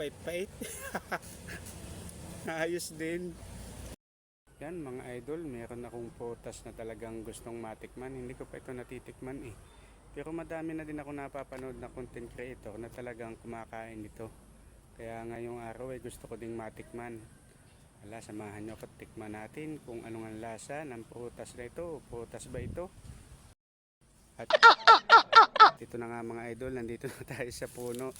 Mapait-pait. Ayos din. Yan mga idol, meron akong prutas na talagang gustong matikman. Hindi ko pa ito natitikman eh. Pero madami na din ako napapanood na content creator na talagang kumakain nito. Kaya ngayong araw ay gusto ko ding matikman. Wala, samahan nyo ako, tikman natin kung anong ang lasa ng prutas na ito. Prutas ba ito? At ito na nga mga idol, nandito na tayo sa puno.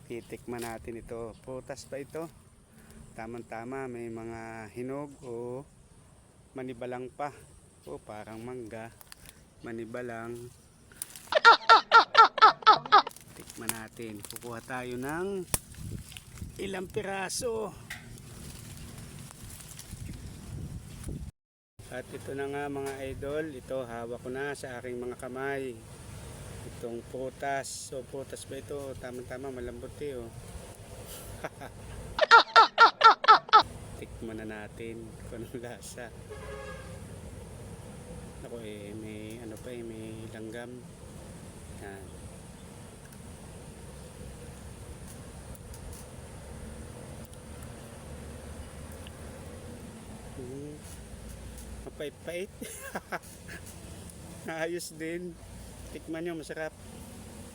Titikman natin ito. Prutas ba ito? Tamang-tama, may mga hinog o manibalang pa. O parang mangga. Manibalang. Tikman natin. Kukuha tayo ng ilang piraso. At ito na nga mga idol. Ito hawak ko na sa aking mga kamay. Itong prutas. So prutas ba ito? Tamang-tama, malambot eh oh. Tikman na natin kung anong lasa. Ako eh, may ano pa eh, may langgam. Yan. Mapait-pait. Ayos din. Tikman nyo, masarap.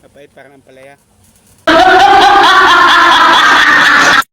Mapait, parang ampalaya.